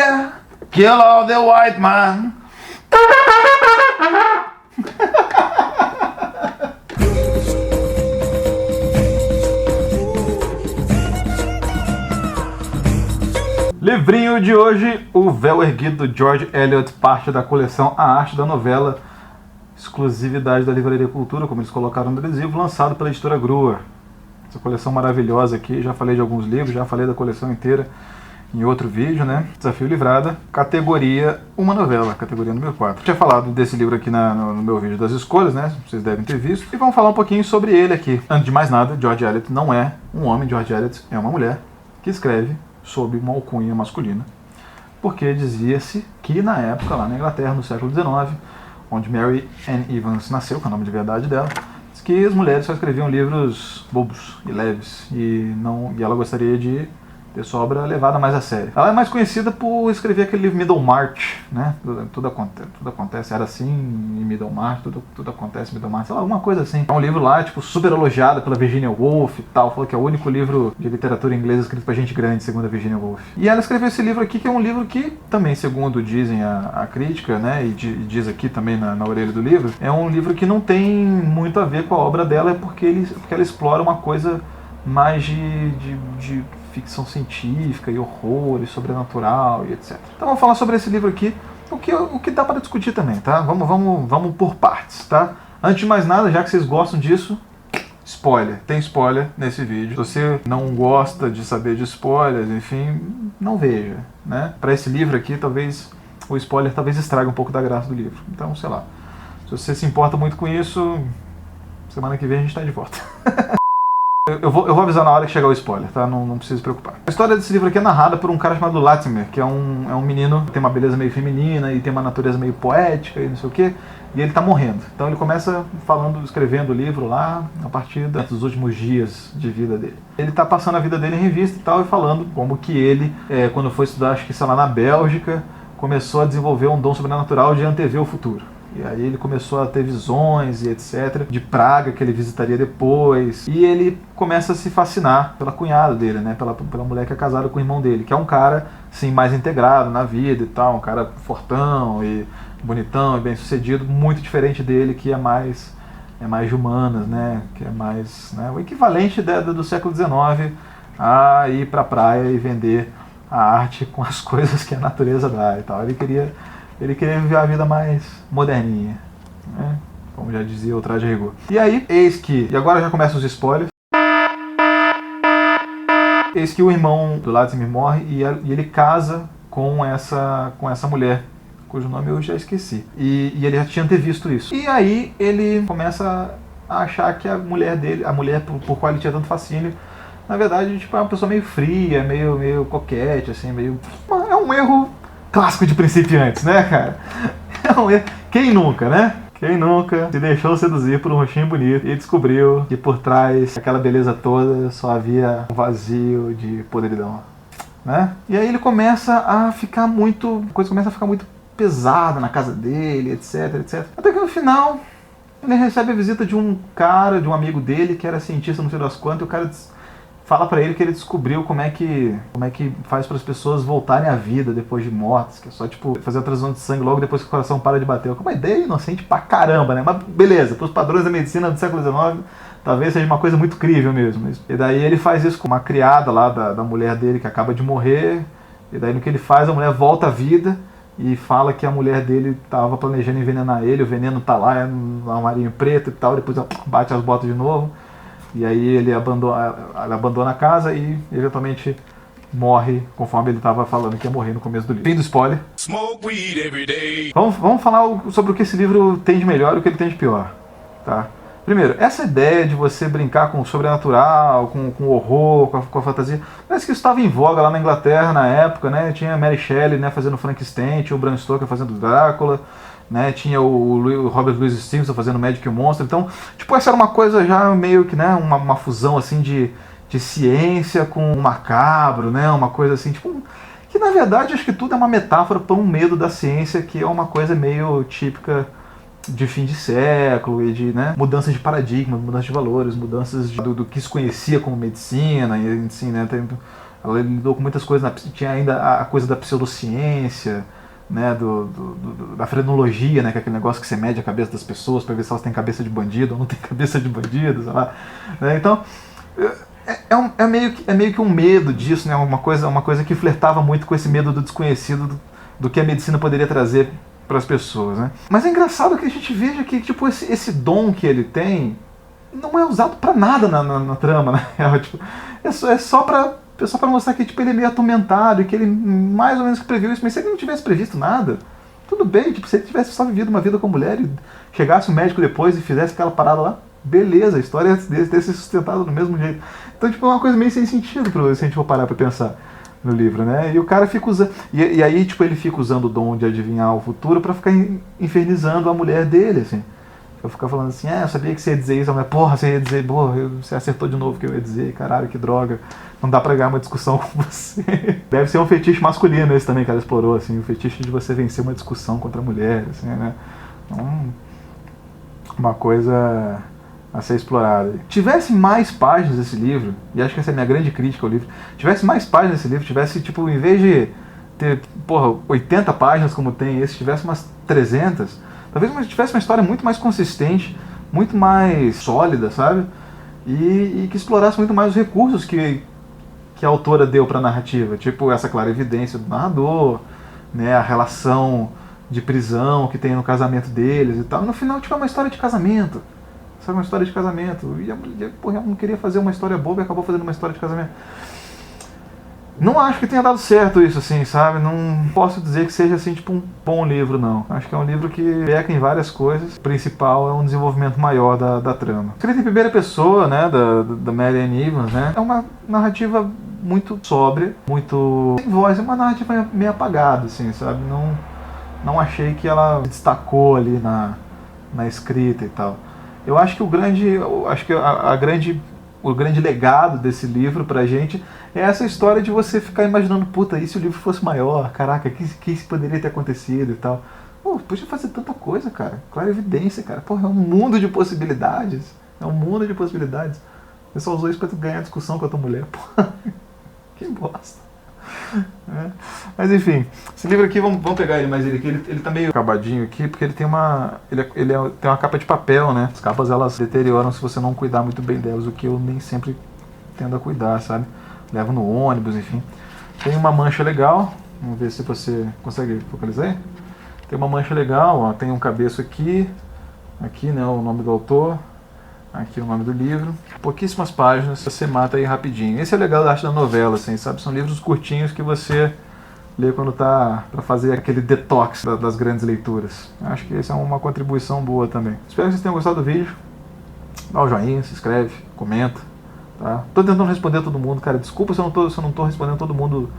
yeah, kill all the white man. Livrinho de hoje, O Véu Erguido, do George Eliot, parte da coleção A Arte da Novela, exclusividade da Livraria Cultura, como eles colocaram no adesivo, lançado pela editora Grua. Essa coleção maravilhosa aqui, já falei de alguns livros, já falei da coleção inteira em outro vídeo, né? Desafio Livrada, categoria uma novela, categoria número 4. Eu tinha falado desse livro aqui no meu vídeo das escolhas, né? Vocês devem ter visto. E vamos falar um pouquinho sobre ele aqui. Antes de mais nada, George Eliot não é um homem, George Eliot é uma mulher que escreve sob uma alcunha masculina, porque dizia-se que na época, lá na Inglaterra, no século XIX, onde Mary Ann Evans nasceu, que é o nome de verdade dela, diz que as mulheres só escreviam livros bobos e leves, e ela gostaria de ter sua obra levada mais a sério. Ela é mais conhecida por escrever aquele livro Middlemarch, né? Tudo acontece, era assim em Middlemarch, tudo acontece em Middlemarch, sei lá, alguma coisa assim. É um livro lá, tipo, super elogiado pela Virginia Woolf e tal, falou que é o único livro de literatura inglesa escrito pra gente grande, segundo a Virginia Woolf. E ela escreveu esse livro aqui, que é um livro que, também segundo dizem a crítica, né, e diz aqui também na orelha do livro, é um livro que não tem muito a ver com a obra dela, porque ela explora uma coisa mais de ficção científica e horror e sobrenatural e etc. Então vamos falar sobre esse livro aqui, o que dá para discutir também, tá? Vamos por partes, tá? Antes de mais nada, já que vocês gostam disso, spoiler, tem spoiler nesse vídeo. Se você não gosta de saber de spoilers, enfim, não veja, né? Para esse livro aqui, talvez o spoiler estrague um pouco da graça do livro. Então, sei lá, se você se importa muito com isso, semana que vem a gente tá de volta. Eu vou avisar na hora que chegar o spoiler, tá? Não precisa se preocupar. A história desse livro aqui é narrada por um cara chamado Latimer, que é um menino que tem uma beleza meio feminina e tem uma natureza meio poética e não sei o quê, e ele tá morrendo. Então ele começa escrevendo o livro lá, a partir dos últimos dias de vida dele. Ele tá passando a vida dele em revista e tal, e falando como que ele, quando foi estudar, acho que sei lá, na Bélgica, começou a desenvolver um dom sobrenatural de antever o futuro. E aí ele começou a ter visões e etc, de Praga, que ele visitaria depois. E ele começa a se fascinar pela cunhada dele, né? Pela mulher que é casada com o irmão dele, que é um cara, assim, mais integrado na vida e tal, um cara fortão e bonitão e bem sucedido, muito diferente dele, que é mais de humanas, né? Que é mais, né, o equivalente do século XIX a ir pra praia e vender a arte com as coisas que a natureza dá e tal. Ele queria viver a vida mais moderninha, né? Como já dizia o Traje a Rigor. E aí, e agora já começam os spoilers. Eis que o irmão do Latimer morre e ele casa com essa mulher, cujo nome eu já esqueci. E ele já tinha visto isso. E aí ele começa a achar que a mulher por qual ele tinha tanto fascínio, na verdade, tipo, é uma pessoa meio fria, meio coquete, assim, é um erro clássico de principiantes, né, cara? Quem nunca, né? Quem nunca se deixou seduzir por um rostinho bonito e descobriu que por trás daquela beleza toda só havia um vazio de podridão, né? E aí ele começa a ficar muito... a coisa começa a ficar muito pesada na casa dele, etc, etc. Até que no final ele recebe a visita de um amigo dele que era cientista, não sei das quantas, e o cara fala pra ele que ele descobriu como é que faz para as pessoas voltarem à vida depois de mortas, que é só, tipo, fazer a transfusão de sangue logo depois que o coração para de bater. Uma ideia inocente pra caramba, né? Mas beleza, pros padrões da medicina do século XIX, talvez seja uma coisa muito crível mesmo. E daí ele faz isso com uma criada lá da mulher dele que acaba de morrer, e daí no que ele faz, a mulher volta à vida e fala que a mulher dele estava planejando envenenar ele, o veneno tá lá, é no armarinho preto e tal, depois ela bate as botas de novo. E aí ele abandona a casa e eventualmente morre, conforme ele estava falando que ia morrer no começo do livro. Fim do spoiler. Vamos falar sobre o que esse livro tem de melhor e o que ele tem de pior, tá? Primeiro, essa ideia de você brincar com o sobrenatural, com o horror, com a fantasia, parece que isso estava em voga lá na Inglaterra na época, né? Tinha a Mary Shelley, né, fazendo Frankenstein, tinha o Bram Stoker fazendo Drácula, né? Tinha o Robert Louis Stevenson fazendo Magic e o Monstro. Então, tipo, essa era uma coisa já meio que, né, uma fusão assim de ciência com o macabro, né? Uma coisa assim, tipo, que na verdade acho que tudo é uma metáfora para um medo da ciência, que é uma coisa meio típica de fim de século e de, né, mudanças de paradigma, mudanças de valores, mudanças do que se conhecia como medicina e assim, né, ela lidou com muitas coisas, tinha ainda a coisa da pseudociência, né, da frenologia, né, que é aquele negócio que você mede a cabeça das pessoas para ver se elas têm cabeça de bandido ou não têm cabeça de bandido, sei lá. Né? Então, é meio que um medo disso, né, uma coisa que flertava muito com esse medo do desconhecido, do que a medicina poderia trazer para as pessoas. Né? Mas é engraçado que a gente veja que tipo, esse dom que ele tem não é usado para nada na trama, né? Tipo, é só para mostrar que tipo, ele é meio atormentado e que ele mais ou menos que previu isso, mas se ele não tivesse previsto nada, tudo bem, tipo, se ele tivesse só vivido uma vida com mulher e chegasse o médico depois e fizesse aquela parada lá, beleza, a história ia ter se sustentado do mesmo jeito. Então, tipo, é uma coisa meio sem sentido se a gente for parar pra pensar no livro, né? E o cara fica usando... E aí, tipo, ele fica usando o dom de adivinhar o futuro pra ficar infernizando a mulher dele, assim. Eu ficava falando assim, eu sabia que você ia dizer isso, mas porra, você ia dizer, porra, você acertou de novo o que eu ia dizer, caralho, que droga, não dá pra ganhar uma discussão com você. Deve ser um fetiche masculino esse também que ela explorou, assim, o fetiche de você vencer uma discussão contra a mulher, assim, né? Então, uma coisa a ser explorada. Tivesse mais páginas esse livro, e acho que essa é a minha grande crítica ao livro, tivesse mais páginas esse livro, tivesse, tipo, em vez de ter, porra, 80 páginas como tem esse, tivesse umas 300, talvez tivesse uma história muito mais consistente, muito mais sólida, sabe? E que explorasse muito mais os recursos que a autora deu para a narrativa, tipo essa clara evidência do narrador, né, a relação de prisão que tem no casamento deles e tal. No final, tipo, é uma história de casamento, sabe? Uma história de casamento. E a mulher, porra, ela não queria fazer uma história boba e acabou fazendo uma história de casamento. Não acho que tenha dado certo isso, assim, sabe? Não posso dizer que seja, assim, tipo, um bom livro, não. Acho que é um livro que peca em várias coisas. O principal é um desenvolvimento maior da trama. Escrita em primeira pessoa, né, da Marianne Evans, né? É uma narrativa muito sóbria, muito sem voz. É uma narrativa meio apagada, assim, sabe? Não achei que ela se destacou ali na escrita e tal. Eu acho que o grande legado desse livro pra gente é essa história de você ficar imaginando, puta, e se o livro fosse maior? Caraca, que poderia ter acontecido e tal? Pô, podia fazer tanta coisa, cara. Clara evidência, cara. Porra, é um mundo de possibilidades. É um mundo de possibilidades. Você só usou isso pra tu ganhar discussão com a tua mulher. Porra, que bosta. É. Mas enfim, esse livro aqui, vamos pegar ele mais ele aqui. Ele tá meio acabadinho aqui, porque ele tem tem uma capa de papel, né? As capas, elas deterioram se você não cuidar muito bem delas, o que eu nem sempre tendo a cuidar, sabe? Levo no ônibus, enfim. Tem uma mancha legal, vamos ver se você consegue focalizar aí. Tem uma mancha legal, ó, tem um cabeço aqui, né, o nome do autor, aqui o nome do livro. Pouquíssimas páginas, você mata aí rapidinho. Esse é o legal da arte da novela, assim, sabe? São livros curtinhos que você lê quando tá pra fazer aquele detox das grandes leituras. Acho que essa é uma contribuição boa também. Espero que vocês tenham gostado do vídeo. Dá um joinha, se inscreve, comenta. Tá? Tô tentando responder a todo mundo, cara. Desculpa se eu não tô respondendo todo mundo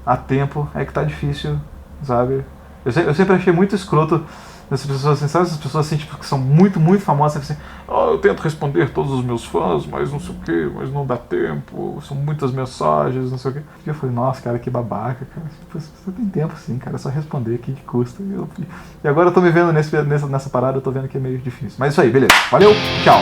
a tempo. É que tá difícil, sabe? Eu sempre achei muito escroto essas pessoas assim, sabe? Essas pessoas assim, tipo, que são muito, muito famosas, assim, eu tento responder todos os meus fãs, mas não sei o que, mas não dá tempo, são muitas mensagens, não sei o que. E eu falei, nossa, cara, que babaca, cara. Você tem tempo sim, cara, é só responder, que custa. E agora eu tô me vendo nessa parada, eu tô vendo que é meio difícil. Mas isso aí, beleza. Valeu, tchau!